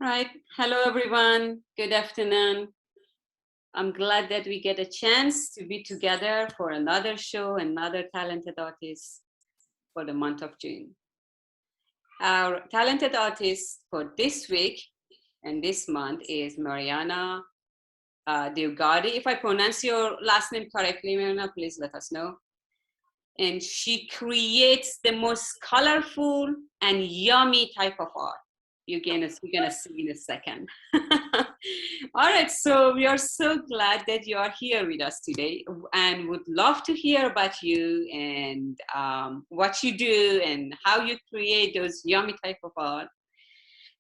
Right. Hello, everyone. Good afternoon. I'm glad that we get a chance to be together for another show, another talented artist for the month of June. Our talented artist for this week and this month is Mariana Dioguardi. If I pronounce your last name correctly, Mariana, please let us know. And she creates the most colorful and yummy type of art. You're gonna see in a second. All right, so we are so glad that you are here with us today, and would love to hear about you and what you do and how you create those yummy type of art.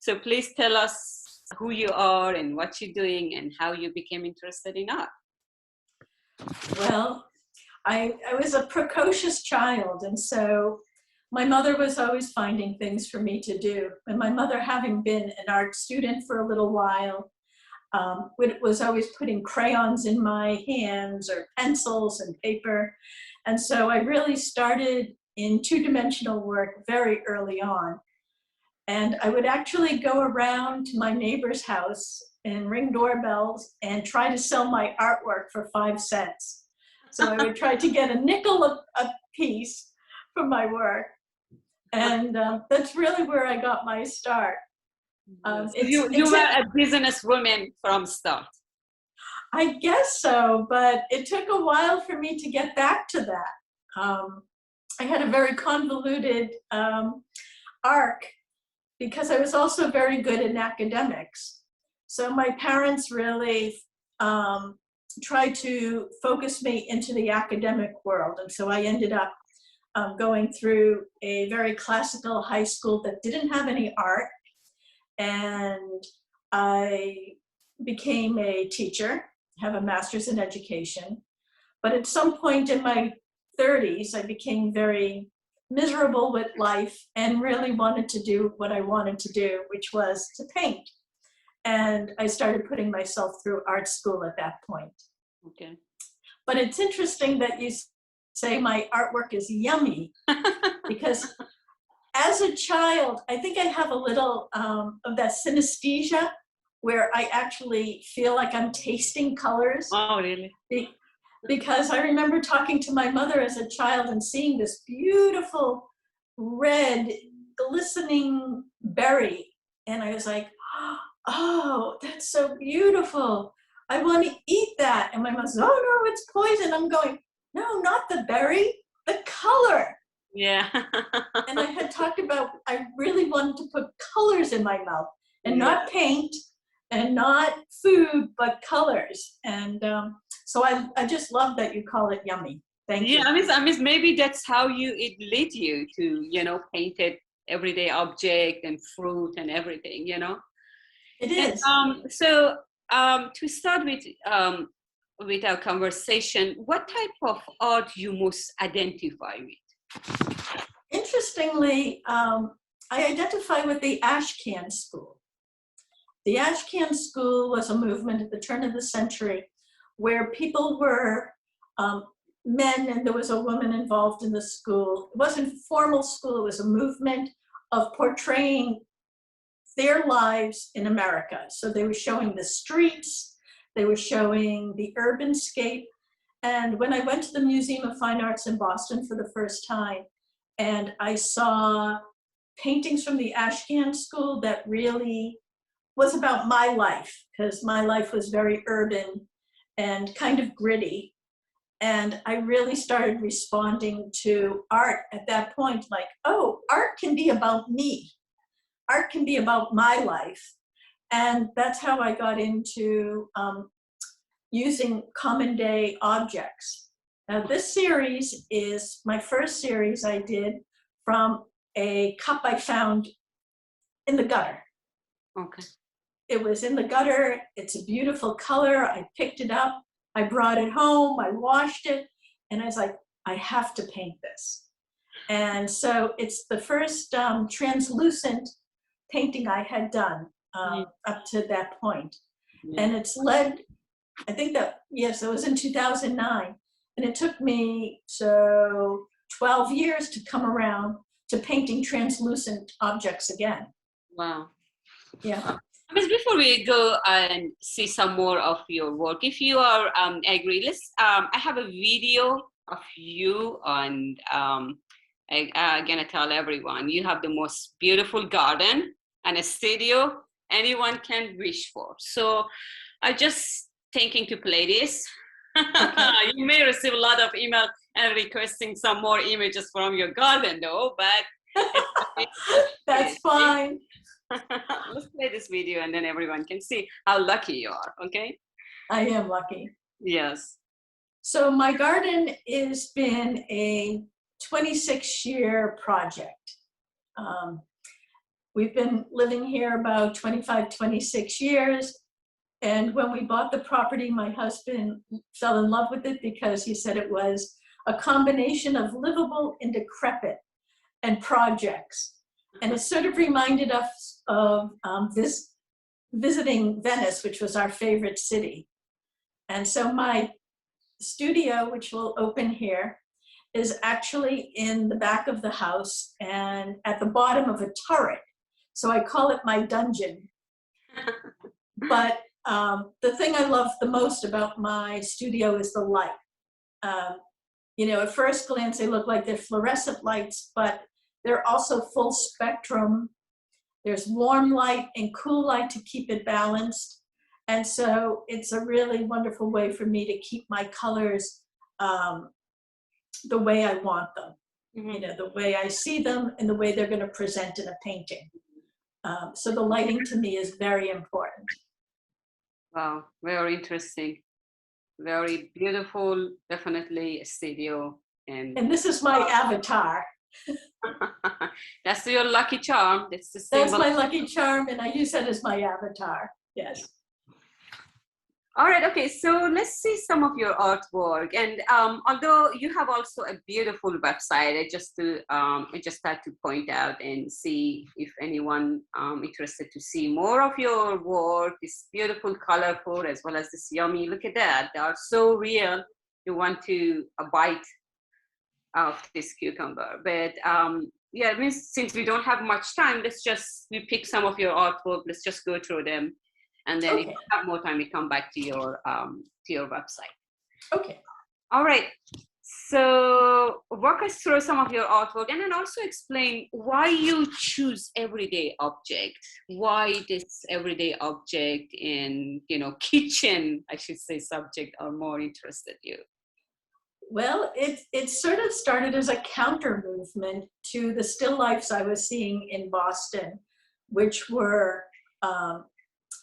So please tell us who you are and what you're doing and how you became interested in art. Well, I was a precocious child, and so my mother was always finding things for me to do. And my mother, having been an art student for a little while, was always putting crayons in my hands or pencils and paper. And so I really started in two-dimensional work very early on. And I would actually go around to my neighbor's house and ring doorbells and try to sell my artwork for 5 cents. So I would try to get a nickel a piece for my work. And that's really where I got my start. You were a businesswoman from start. I guess so, but it took a while for me to get back to that. I had a very convoluted arc because I was also very good in academics. So my parents really tried to focus me into the academic world. And so I ended up going through a very classical high school that didn't have any art. And I became a teacher, have a master's in education. But at some point in my 30s, I became very miserable with life and really wanted to do what I wanted to do, which was to paint. And I started putting myself through art school at that point. Okay. But it's interesting that you say my artwork is yummy because as a child, I think I have a little of that synesthesia where I actually feel like I'm tasting colors. Oh, really? Because I remember talking to my mother as a child and seeing this beautiful red glistening berry. And I was like, oh, that's so beautiful. I want to eat that. And my mom says, oh no, it's poison. I'm going, no, not the berry, the color. Yeah. And I had talked about, I really wanted to put colors in my mouth and not paint and not food, but colors. And so I just love that you call it yummy. Thank you. Yeah, I mean, maybe that's how it led you to, painted everyday object and fruit and everything, It is. And, so to start with our conversation, what type of art you most identify with? Interestingly, I identify with the Ashcan school. The Ashcan school was a movement at the turn of the century where people were men, and there was a woman involved in the school. It wasn't formal school, it was a movement of portraying their lives in America. So they were showing the streets, they were showing the urban scape. And when I went to the Museum of Fine Arts in Boston for the first time, and I saw paintings from the Ashcan school that really was about my life, because my life was very urban and kind of gritty. And I really started responding to art at that point, like, oh, art can be about me. Art can be about my life. And that's how I got into using common day objects. Now this series is my first series I did from a cup I found in the gutter. Okay. It was in the gutter, it's a beautiful color, I picked it up, I brought it home, I washed it, and I was like, I have to paint this. And so it's the first translucent painting I had done up to that point. Yeah. And it's led, I think that, yes, it was in 2009. And it took me 12 years to come around to painting translucent objects again. Wow. Yeah. Miss, before we go and see some more of your work, if you are agree, I have a video of you, and I'm gonna tell everyone you have the most beautiful garden and a studio anyone can wish for. So I just thinking to play this. Okay. You may receive a lot of email and requesting some more images from your garden, though, but That's fine. let's play this video and then everyone can see how lucky you are, okay? I am lucky. Yes. So my garden has been a 26-year project. We've been living here about 25, 26 years. And when we bought the property, my husband fell in love with it because he said it was a combination of livable and decrepit and projects. And it sort of reminded us of this visiting Venice, which was our favorite city. And so my studio, which will open here, is actually in the back of the house and at the bottom of a turret. So I call it my dungeon. But the thing I love the most about my studio is the light. You know, at first glance, they look like they're fluorescent lights, but they're also full spectrum. There's warm light and cool light to keep it balanced. And so it's a really wonderful way for me to keep my colors the way I want them, you know, the way I see them and the way they're going to present in a painting. So the lighting to me is very important. Wow, very interesting. Very beautiful, definitely a studio. And this is my avatar. That's your lucky charm. That's the That's symbol. my lucky charm, and I use that as my avatar. Yes. All right, okay, so let's see some of your artwork. And although you have also a beautiful website, I just had to point out and see if anyone interested to see more of your work. This beautiful, colorful, as well as this yummy. Look at that; they are so real. You want to bite of this cucumber. But yeah, it means since we don't have much time, we pick some of your artwork. Let's just go through them. And then if you have more time, we come back to your website. Okay. All right. So walk us through some of your artwork, and then also explain why you choose everyday object. Why this everyday object in kitchen, I should say, subject are more interested you. Well, it sort of started as a counter movement to the still lifes I was seeing in Boston, which were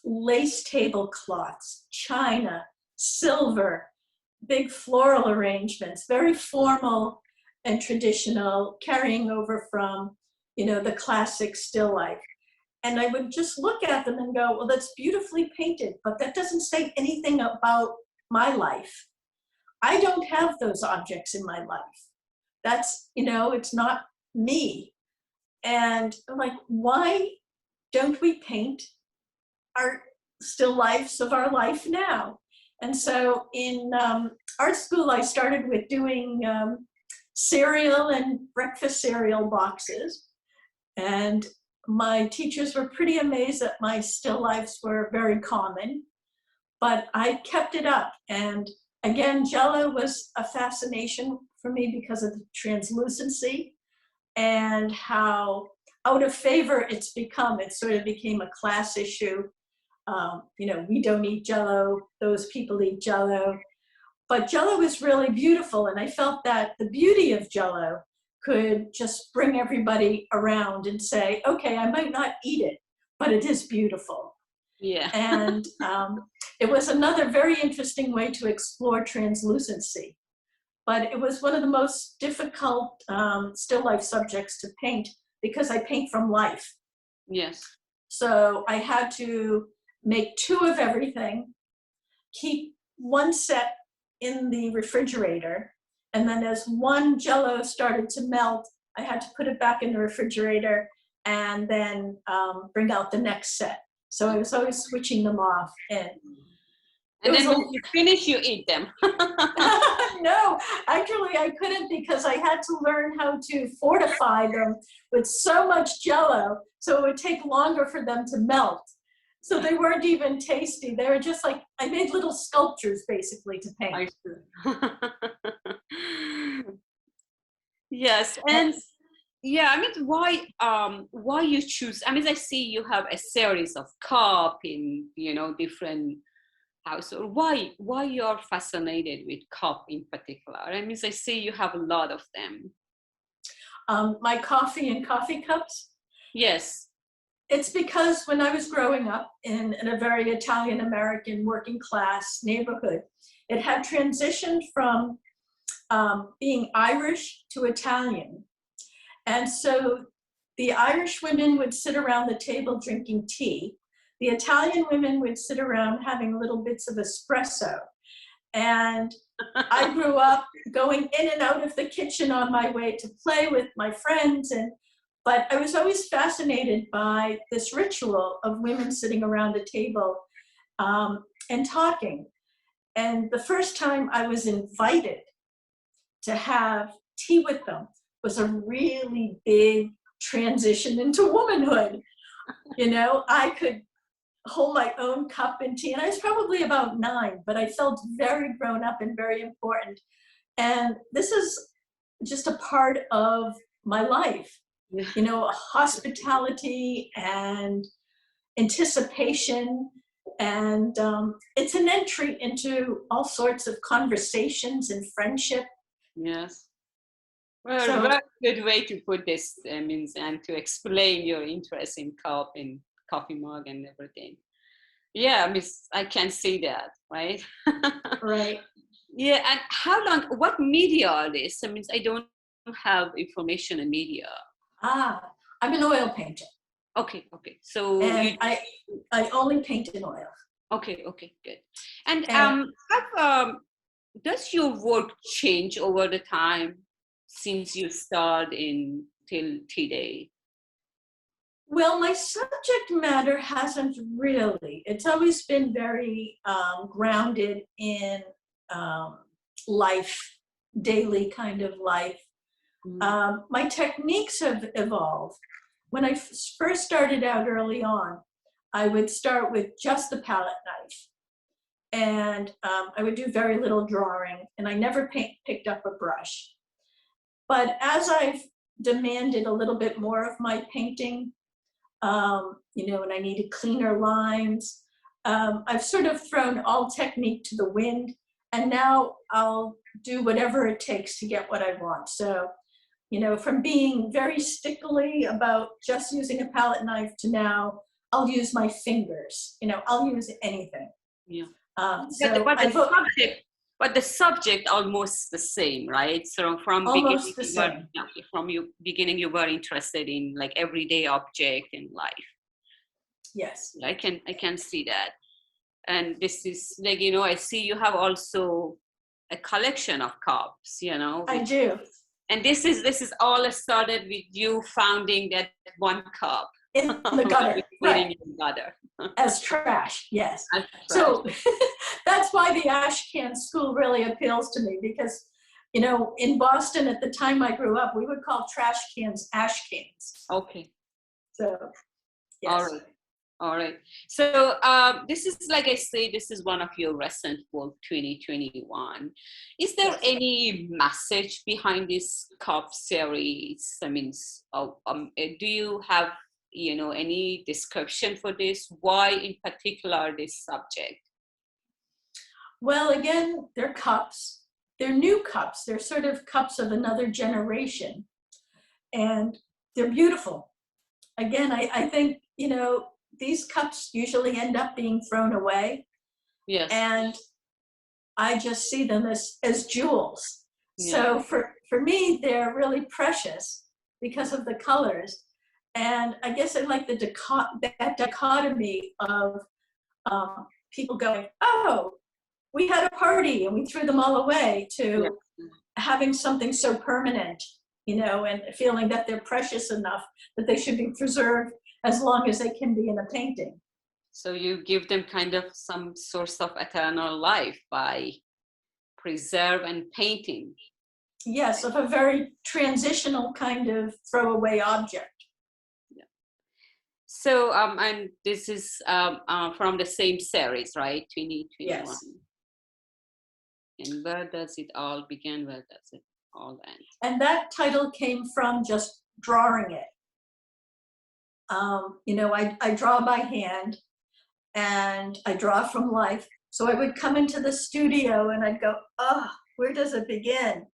lace tablecloths, china, silver, big floral arrangements, very formal and traditional, carrying over from, the classic still life. And I would just look at them and go, well, that's beautifully painted, but that doesn't say anything about my life. I don't have those objects in my life. That's, it's not me. And I'm like, why don't we paint our still lifes of our life now? And so in art school, I started with doing cereal and breakfast cereal boxes. And my teachers were pretty amazed that my still lifes were very common, but I kept it up. And again, Jell-O was a fascination for me because of the translucency and how out of favor it's become. It sort of became a class issue. We don't eat Jell-O, those people eat Jell-O. But Jell-O is really beautiful, and I felt that the beauty of Jell-O could just bring everybody around and say, okay, I might not eat it, but it is beautiful. Yeah. And it was another very interesting way to explore translucency. But it was one of the most difficult still life subjects to paint because I paint from life. Yes. So I had to make 2 of everything, keep 1 set in the refrigerator, and then as one Jell-O started to melt, I had to put it back in the refrigerator and then bring out the next set. So I was always switching them off. And then when you finish, you eat them. No, actually I couldn't because I had to learn how to fortify them with so much Jell-O, so it would take longer for them to melt. So they weren't even tasty. They were just like, I made little sculptures basically to I paint. see. Yes, And and yeah, I mean, why you choose? I mean, I see you have a series of cup in, different house. Or why you're fascinated with cup in particular? I mean, I see you have a lot of them. my coffee and coffee cups, Yes. it's because when I was growing up in a very Italian-American working class neighborhood, it had transitioned from being Irish to Italian. And so the Irish women would sit around the table drinking tea. The Italian women would sit around having little bits of espresso. And I grew up going in and out of the kitchen on my way to play with my friends. But I was always fascinated by this ritual of women sitting around a table and talking. And the first time I was invited to have tea with them was a really big transition into womanhood. I could hold my own cup and tea, and I was probably about 9, but I felt very grown up and very important. And this is just a part of my life, hospitality and anticipation. And it's an entry into all sorts of conversations and friendship. Yes. Well, So, very good way to put this, means, and to explain your interest in cup and coffee mug and everything. Yeah, I mean, I can see that, right? right. Yeah, and how long? What media are these? I mean, I don't have information in media. I'm an oil painter. Okay, so And you. I only paint in oil. Okay, good. And And does your work change over the time since you start in till today? well, my subject matter hasn't really. It's always been very grounded in life, daily kind of life. My techniques have evolved. When I first started out early on, I would start with just the palette knife. And I would do very little drawing, and I never picked up a brush. But as I've demanded a little bit more of my painting, and I needed cleaner lines, I've sort of thrown all technique to the wind, and now I'll do whatever it takes to get what I want. So, from being very stickily about just using a palette knife to now I'll use my fingers, I'll use anything. Yeah. So but the subject almost the same, right? So from almost the same. beginning you were interested in like everyday object in life. Yes. I can see that. And this is like, I see you have also a collection of cups, I do. And this is all started with you founding that one cup In the gutter, right? in the gutter. As trash, yes. As trash. So that's why the Ashcan school really appeals to me, because in Boston at the time I grew up, we would call trash cans ash cans. Okay. So yes. All right. So this is, like I say, this is one of your recent work, 2021. Is there any message behind this cup series? I mean, do you have, any description for this? Why in particular this subject? Well, again, they're cups. They're new cups. They're sort of cups of another generation. And they're beautiful. Again, I think, these cups usually end up being thrown away. Yes. And I just see them as jewels. Yeah. So for me, they're really precious because of the colors. And I guess I like that dichotomy of people going, oh, we had a party and we threw them all away, to having something so permanent, and feeling that they're precious enough that they should be preserved as long as they can be in a painting. So you give them kind of some source of eternal life by preserve and painting. Yes, of a very transitional kind of throwaway object. So, and this is from the same series, right? 2021. Yes. And where does it all begin? Where does it all end? And that title came from just drawing it. You know, I draw by hand and I draw from life. So I would come into the studio and I'd go, oh, where does it begin?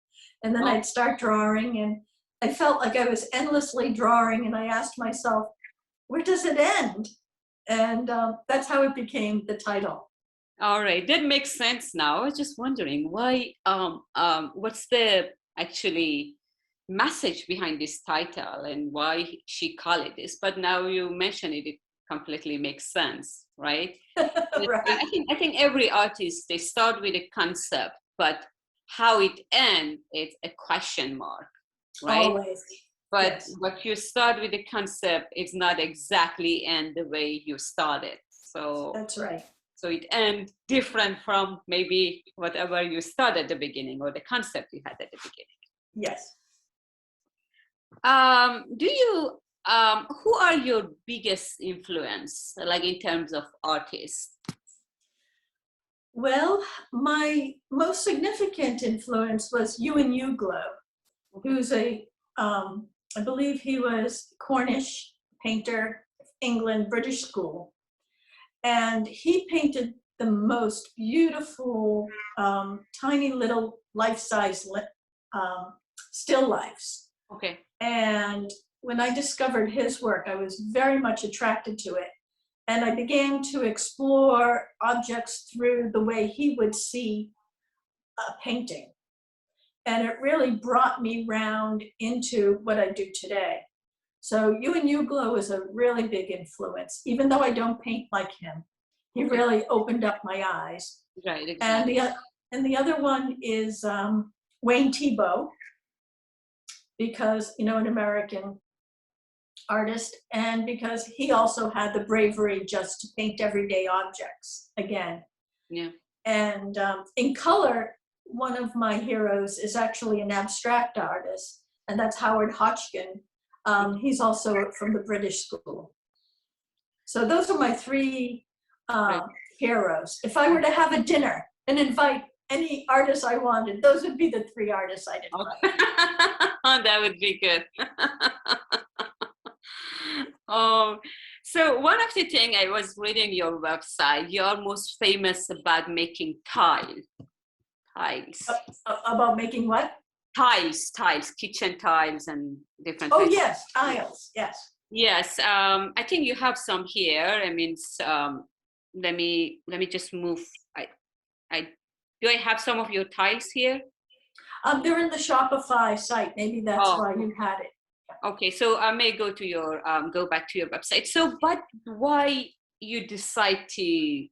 And then I'd start drawing, and I felt like I was endlessly drawing, and I asked myself, where does it end? And that's how it became the title. All right, that makes sense now. I was just wondering why, what's the actually message behind this title and why she called it this. But now you mention it, it completely makes sense, right? Right. I think every artist, they start with a concept, but how it ends, it's a question mark, right? Always. But Yes. what you start with the concept, it's not exactly end the way you started. So That's right. so it ends different from maybe whatever you started at the beginning or the concept you had at the beginning. Yes. Do you who are your biggest influence, like in terms of artists? Well, my most significant influence was Ewan Uglow, who's I believe he was Cornish painter, England, British school. And he painted the most beautiful, tiny little life-size still lifes. Okay. And when I discovered his work, I was very much attracted to it. And I began to explore objects through the way he would see a painting. And it really brought me round into what I do today. So Ewan Uglow is a really big influence, even though I don't paint like him. He really opened up my eyes. Right, exactly. And the other one is Wayne Thiebaud, because, you know, an American artist, and because he also had the bravery just to paint everyday objects again. Yeah. And in color, one of my heroes is actually an abstract artist, and that's Howard Hodgkin. He's also from the British school. So those are my three heroes. If I were to have a dinner and invite any artists I wanted, those would be the three artists I'd invite. Oh, that would be good. So one of the things I was reading your website, you're most famous about making tiles. About making what? Tiles, kitchen tiles and different. Oh yes, tiles. Yes. Yes, I think you have some here. I mean, let me just move. Do I have some of your tiles here? They're in the Shopify site. Maybe that's why you had it. Okay, so I may go to your go back to your website. So, but why you decide to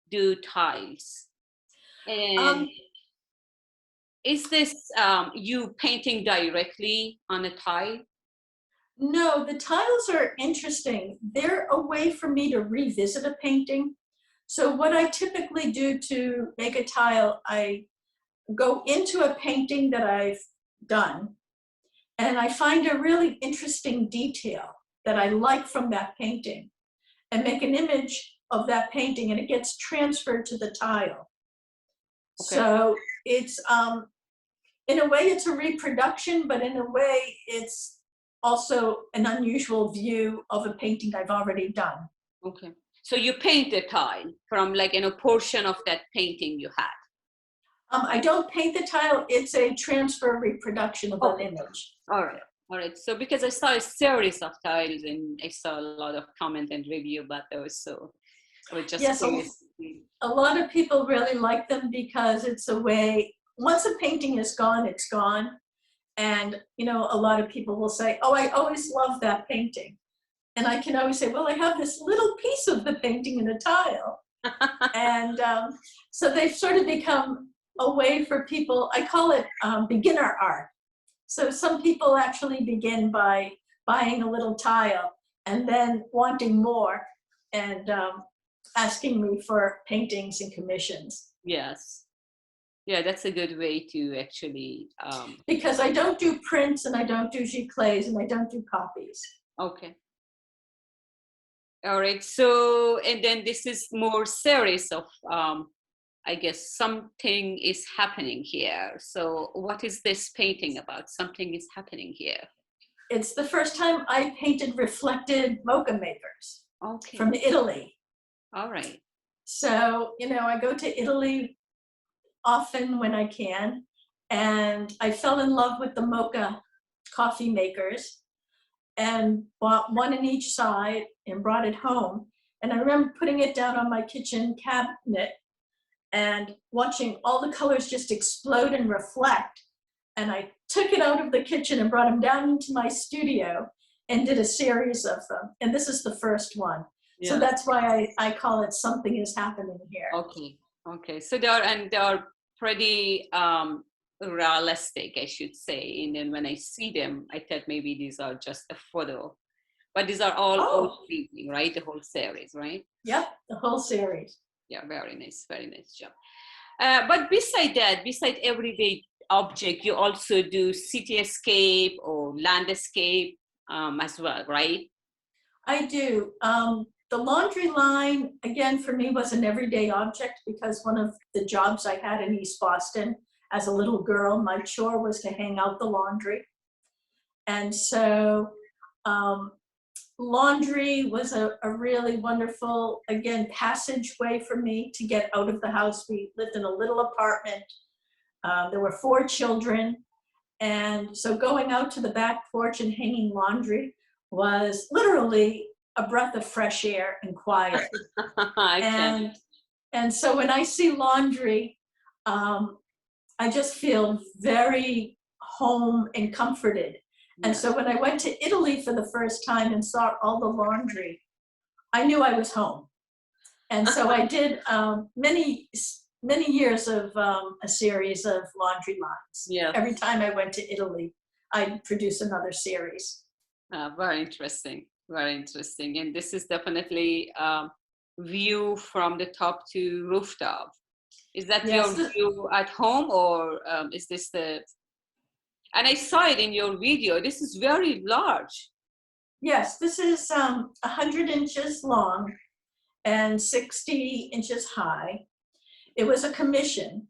do tiles? And is this you painting directly on a tile? No, the tiles are interesting. They're a way for me to revisit a painting. So what I typically do to make a tile, I go into a painting that I've done, and I find a really interesting detail that I like from that painting, and make an image of that painting, and it gets transferred to the tile. Okay. So it's, in a way it's a reproduction, but in a way it's also an unusual view of a painting I've already done. Okay. So you paint the tile from like in a portion of that painting you had? I don't paint the tile, it's a transfer reproduction of an image. All right. All right. So because I saw a series of tiles and I saw a lot of comment and review about those, so I was just curious. A lot of people really like them because it's a way, once a painting is gone, it's gone. And, you know, a lot of people will say, oh, I always loved that painting. And I can always say, well, I have this little piece of the painting in a tile. And so they've sort of become a way for people, I call it beginner art. So some people actually begin by buying a little tile and then wanting more and asking me for paintings and commissions. Yes. Yeah, that's a good way to actually... Because I don't do prints and I don't do giclées and I don't do copies. Okay. All right. So, and then this is more series of, I guess something is happening here. So what is this painting about? Something is happening here. It's the first time I painted reflected mocha makers Okay. from Italy. All right. So, I go to Italy often when I can, and I fell in love with the mocha coffee makers and bought one in each side and brought it home. And I remember putting it down on my kitchen cabinet and watching all the colors just explode and reflect. And I took it out of the kitchen and brought them down into my studio and did a series of them. And this is the first one. Yeah. So that's why I call it Something is Happening Here. Okay. Okay. So they are pretty realistic, I should say. And then when I see them, I thought maybe these are just a photo. But these are all painting, right? The whole series, right? Yep, the whole series. Yeah, very nice job. But beside that, beside everyday object, you also do cityscape or landscape as well, right? I do. The laundry line, again, for me was an everyday object because one of the jobs I had in East Boston as a little girl, my chore was to hang out the laundry. And so laundry was a really wonderful, again, passageway for me to get out of the house. We lived in a little apartment. There were 4 children. And so going out to the back porch and hanging laundry was literally a breath of fresh air and quiet. And so when I see laundry, I just feel very home and comforted. And so when I went to Italy for the first time and saw all the laundry, I knew I was home. And so I did many years of a series of laundry lines. Yeah. Every time I went to Italy, I'd produce another series. Very interesting. Very interesting. And this is definitely view from the top to rooftop. Is that your view at home, or is this the... And I saw it in your video. This is very large. Yes, this is 100 inches long and 60 inches high. It was a commission,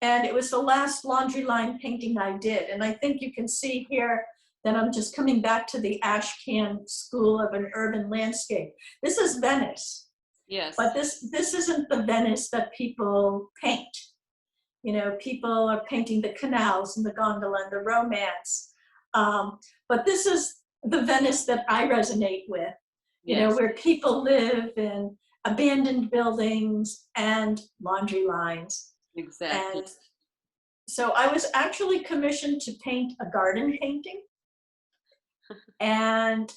and it was the last laundry line painting I did. And I think you can see here that I'm just coming back to the Ashcan School of an Urban Landscape. This is Venice. Yes. But this isn't the Venice that people paint. People are painting the canals and the gondola and the romance. But this is the Venice that I resonate with, where people live in abandoned buildings and laundry lines. Exactly. And so I was actually commissioned to paint a garden painting. And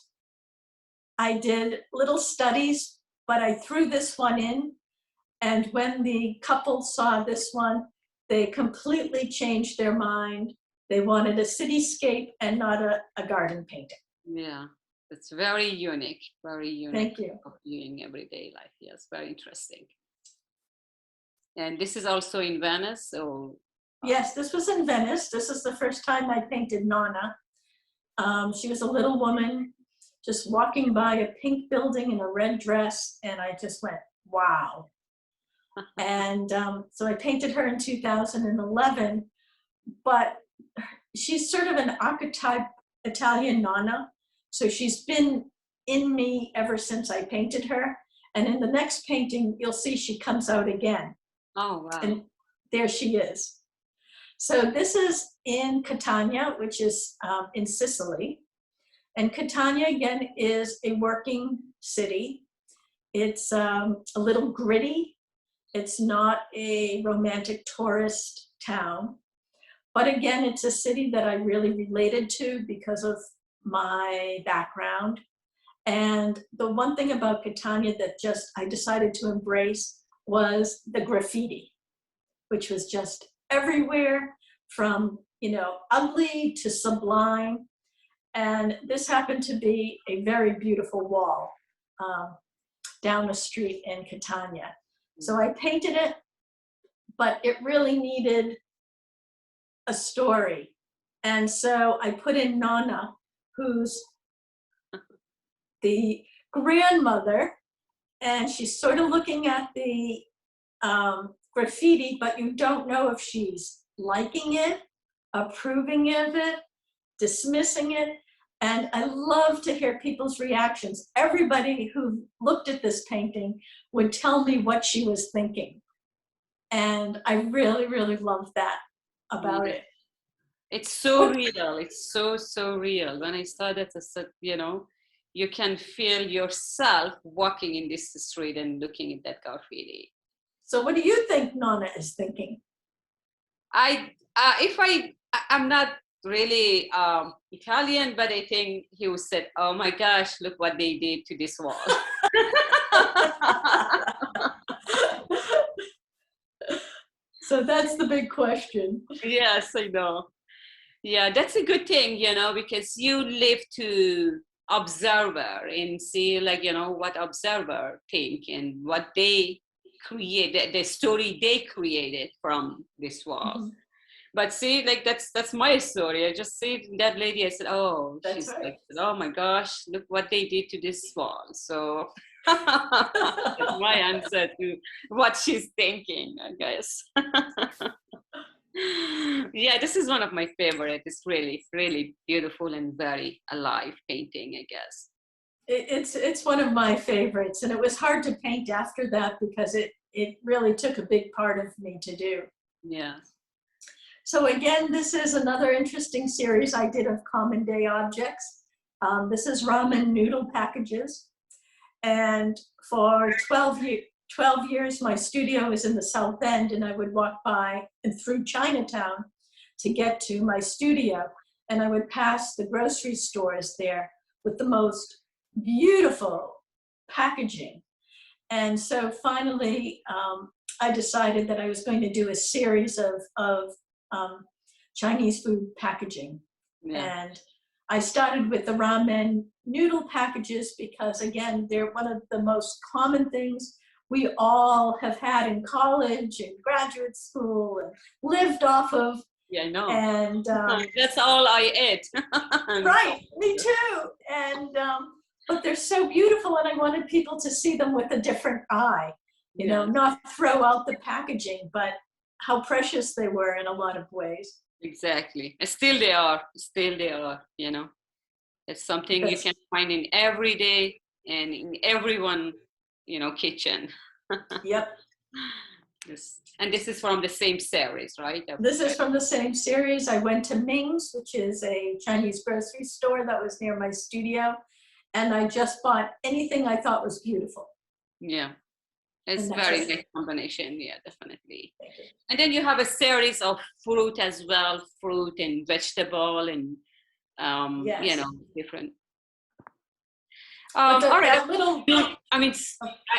I did little studies, but I threw this one in. And when the couple saw this one, they completely changed their mind. They wanted a cityscape and not a garden painting. Yeah, it's very unique, very unique. Thank you. Of viewing everyday life. Yes, very interesting. And this is also in Venice, or? Yes, this was in Venice. This is the first time I painted Nonna. She was a little woman just walking by a pink building in a red dress, and I just went, wow. And so I painted her in 2011, but she's sort of an archetype Italian Nonna. So she's been in me ever since I painted her. And in the next painting, you'll see she comes out again. Oh, wow. And there she is. So this is in Catania, which is in Sicily. And Catania, again, is a working city. It's a little gritty. It's not a romantic tourist town. But again, it's a city that I really related to because of my background. And the one thing about Catania that I decided to embrace was the graffiti, which was just everywhere, from ugly to sublime. And this happened to be a very beautiful wall down the street in Catania. So I painted it, but it really needed a story. And so I put in Nonna, who's the grandmother, and she's sort of looking at the graffiti, but you don't know if she's liking it, approving of it, dismissing it. And I love to hear people's reactions. Everybody who looked at this painting would tell me what she was thinking. And I really, really love that about it. It's so real. It's so real. When I started to sit, you can feel yourself walking in this street and looking at that graffiti. So what do you think Nonna is thinking? I'm not really Italian, but I think he would say, oh my gosh, look what they did to this wall. So that's the big question. Yes, I know. Yeah, that's a good thing, because you live to observer and see what observer think and what they create, the story they created from this wall. Mm-hmm. But see, that's my story. I just see that lady, I said, oh, that's she's right. Oh my gosh, look what they did to this wall. So that's my answer to what she's thinking, I guess. Yeah, this is one of my favorite. It's really, really beautiful and very alive painting, I guess. It's one of my favorites, and it was hard to paint after that because it really took a big part of me to do. Yeah. So again, this is another interesting series I did of common day objects. This is ramen noodle packages. And for 12 years, my studio was in the South End, and I would walk by and through Chinatown to get to my studio. And I would pass the grocery stores there with the most beautiful packaging. And so finally, I decided that I was going to do a series of Chinese food packaging. Yeah. And I started with the ramen noodle packages because, again, they're one of the most common things we all have had in college and graduate school and lived off of. Yeah, I know. And that's all I ate. Right, me too. And but they're so beautiful, and I wanted people to see them with a different eye. You know, not throw out the packaging, but how precious they were in a lot of ways. Exactly. And still they are, It's something you can find in every day and in everyone, kitchen. Yep. Yes. And this is from the same series, right? This is from the same series. I went to Ming's, which is a Chinese grocery store that was near my studio, and I just bought anything I thought was beautiful. Yeah. It's very nice combination, yeah, definitely. And then you have a series of fruit as well, fruit and vegetable and, different. All right.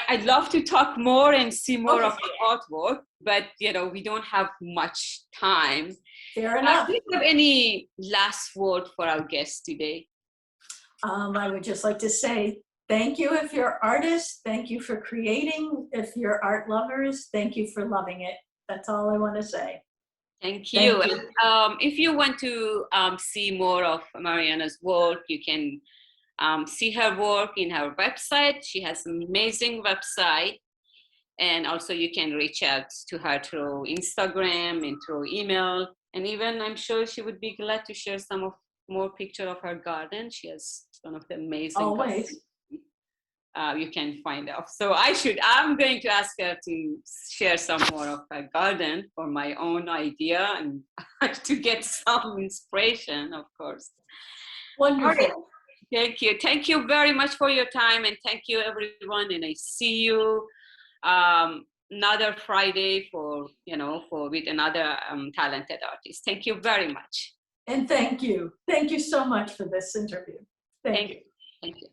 I'd love to talk more and see more of the artwork, but, we don't have much time. Fair enough. Do you have any last word for our guests today? I would just like to say, thank you if you're artists. Thank you for creating. If you're art lovers, thank you for loving it. That's all I want to say. Thank you. And, if you want to see more of Mariana's work, you can see her work in her website. She has an amazing website. And also you can reach out to her through Instagram and through email. And even I'm sure she would be glad to share some more picture of her garden. She has one of the amazing gardens. You can find out. So I'm going to ask her to share some more of her garden for my own idea and to get some inspiration, of course. Wonderful. Right. Thank you. Thank you very much for your time, and thank you everyone. And I see you another Friday with another talented artist. Thank you very much. And thank you. Thank you so much for this interview. Thank you. Thank you.